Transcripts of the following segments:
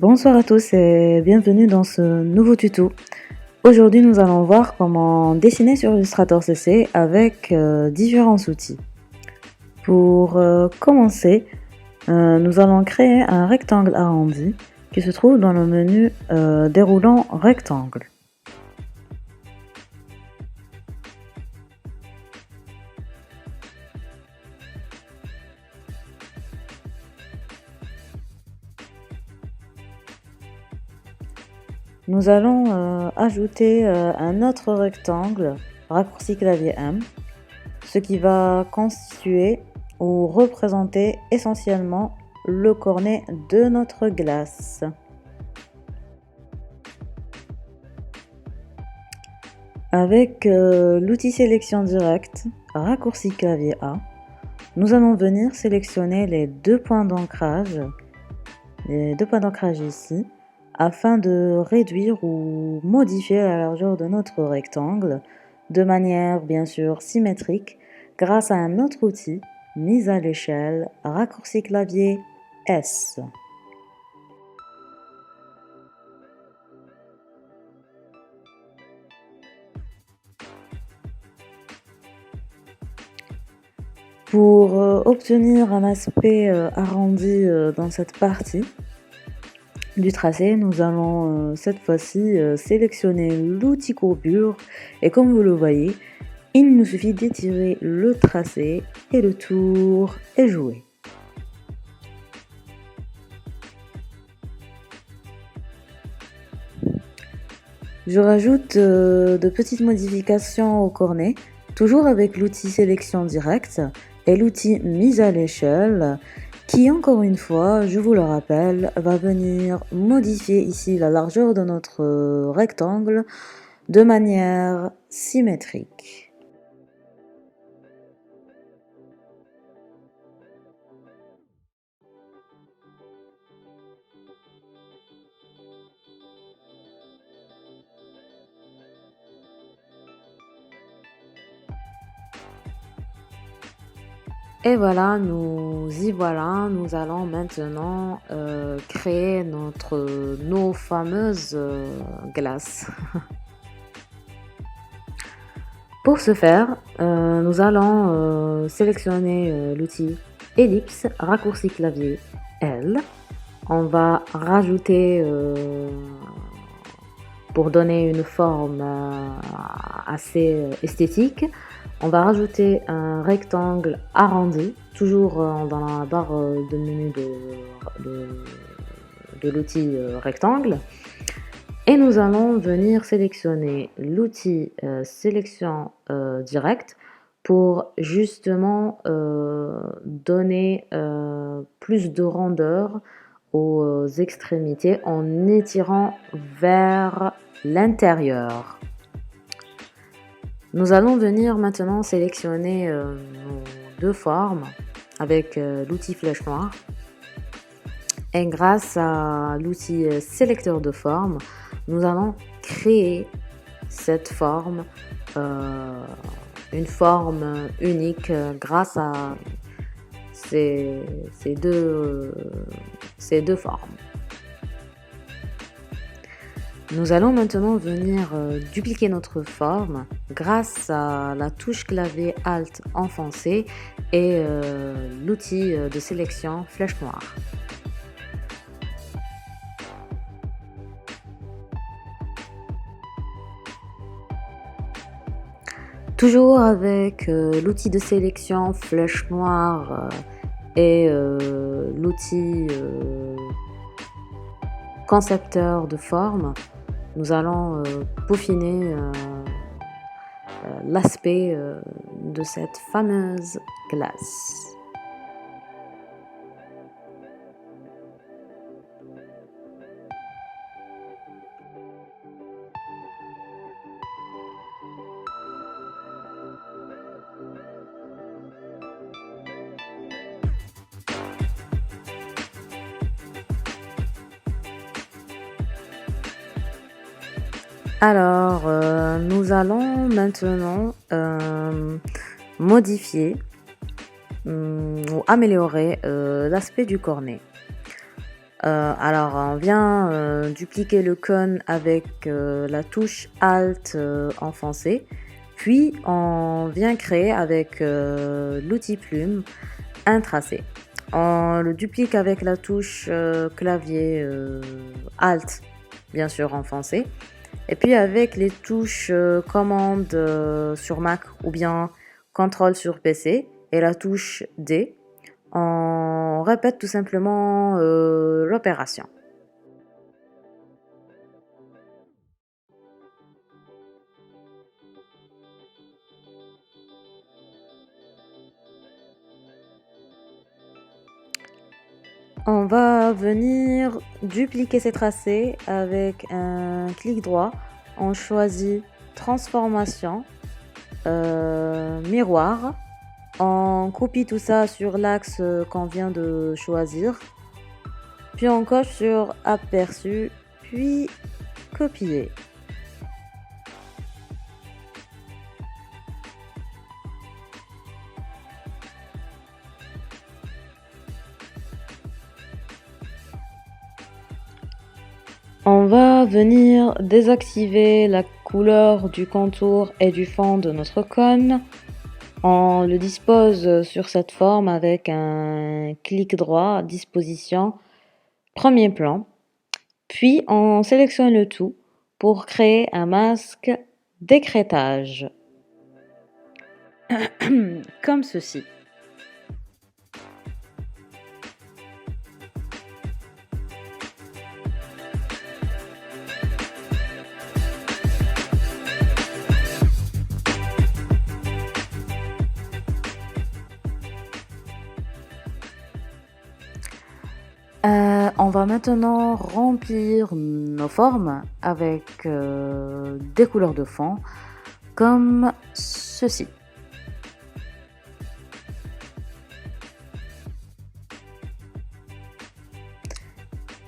Bonsoir à tous et bienvenue dans ce nouveau tuto. Aujourd'hui, nous allons voir comment dessiner sur Illustrator CC avec différents outils. Pour commencer, nous allons créer un rectangle arrondi qui se trouve dans le menu déroulant rectangle. Nous allons ajouter un autre rectangle, raccourci clavier M, ce qui va constituer ou représenter essentiellement le cornet de notre glace. Avec l'outil sélection directe, raccourci clavier A, nous allons venir sélectionner les deux points d'ancrage ici, afin de réduire ou modifier la largeur de notre rectangle de manière bien sûr symétrique grâce à un autre outil, mise à l'échelle, raccourci clavier S. Pour obtenir un aspect arrondi dans cette partie du tracé, nous allons cette fois-ci sélectionner l'outil courbure et comme vous le voyez, il nous suffit d'étirer le tracé et le tour est joué. Je rajoute de petites modifications au cornet, toujours avec l'outil sélection directe et l'outil mise à l'échelle qui, encore une fois, je vous le rappelle, va venir modifier ici la largeur de notre rectangle de manière symétrique. Et voilà, nous allons maintenant créer nos fameuses glaces. Pour ce faire, nous allons sélectionner l'outil ellipse, raccourci clavier L. On va rajouter, pour donner une forme assez esthétique, on va rajouter un rectangle arrondi, toujours dans la barre de menu de l'outil rectangle. Et nous allons venir sélectionner l'outil sélection directe pour justement donner plus de rondeur aux extrémités en étirant vers l'intérieur. Nous allons venir maintenant sélectionner nos deux formes avec l'outil flèche noire et grâce à l'outil sélecteur de forme, nous allons créer cette forme, une forme unique grâce à ces deux formes. Nous allons maintenant venir dupliquer notre forme grâce à la touche clavier Alt enfoncé et l'outil de sélection flèche noire. Toujours avec l'outil de sélection flèche noire et l'outil concepteur de forme, nous allons peaufiner l'aspect de cette fameuse glace. Alors, nous allons maintenant modifier ou améliorer l'aspect du cornet. Alors on vient dupliquer le cône avec la touche Alt enfoncée, puis on vient créer avec l'outil plume un tracé. On le duplique avec la touche clavier Alt, bien sûr enfoncée, et puis avec les touches commande sur Mac ou bien contrôle sur PC et la touche D, on répète tout simplement l'opération. On va venir dupliquer ces tracés avec un clic droit. On choisit transformation, miroir. On copie tout ça sur l'axe qu'on vient de choisir. Puis on coche sur aperçu, puis copier. On va venir désactiver la couleur du contour et du fond de notre cône. On le dispose sur cette forme avec un clic droit, disposition, premier plan. Puis on sélectionne le tout pour créer un masque d'écrêtage. Comme ceci. On va maintenant remplir nos formes avec des couleurs de fond comme ceci.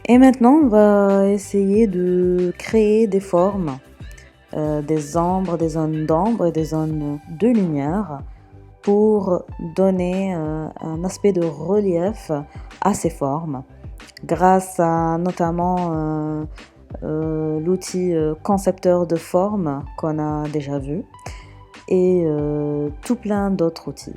Et maintenant, on va essayer de créer des formes, des ombres, des zones d'ombre et des zones de lumière pour donner un aspect de relief à ces formes grâce à notamment l'outil concepteur de formes qu'on a déjà vu et tout plein d'autres outils.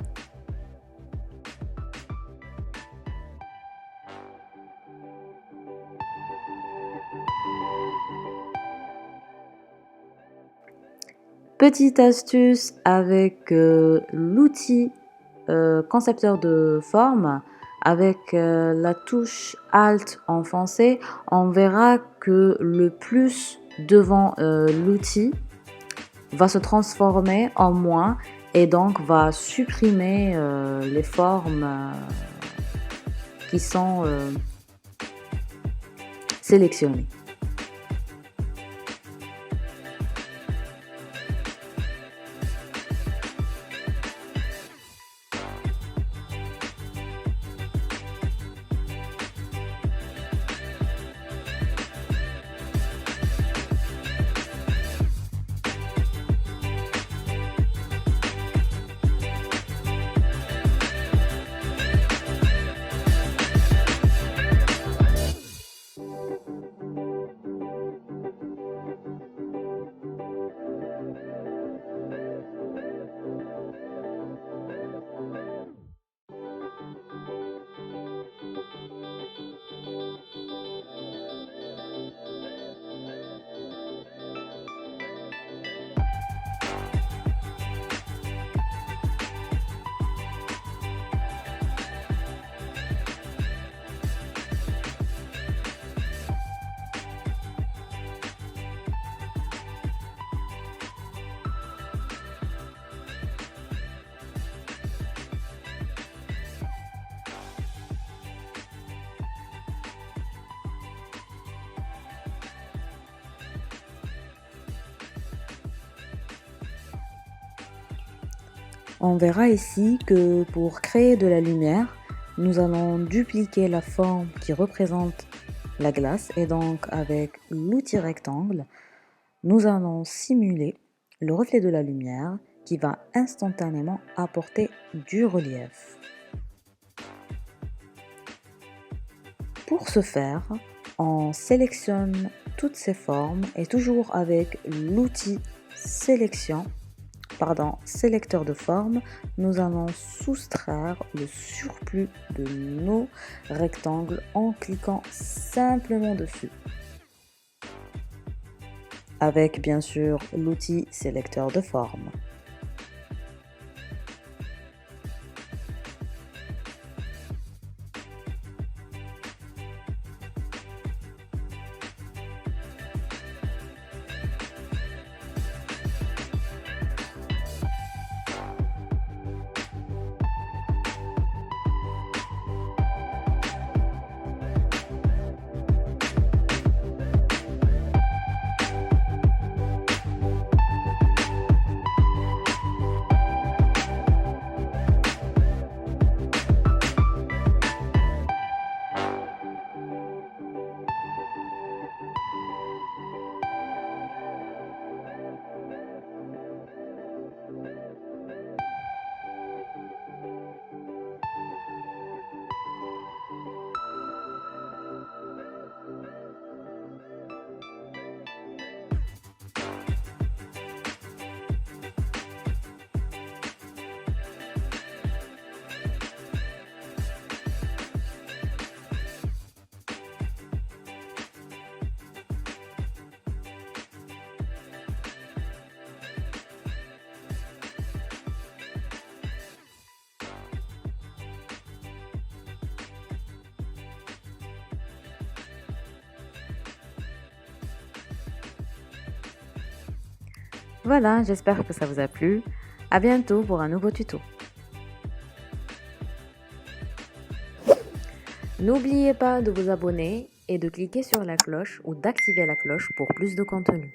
Petite astuce avec l'outil concepteur de forme, avec la touche Alt enfoncée, on verra que le plus devant l'outil va se transformer en moins et donc va supprimer les formes qui sont sélectionnées. On verra ici que pour créer de la lumière, nous allons dupliquer la forme qui représente la glace et donc avec l'outil rectangle, nous allons simuler le reflet de la lumière qui va instantanément apporter du relief. Pour ce faire, on sélectionne toutes ces formes et toujours avec l'outil sélecteur de formes, nous allons soustraire le surplus de nos rectangles en cliquant simplement dessus. Avec bien sûr l'outil sélecteur de formes. Voilà, j'espère que ça vous a plu. À bientôt pour un nouveau tuto. N'oubliez pas de vous abonner et de cliquer sur la cloche ou d'activer la cloche pour plus de contenu.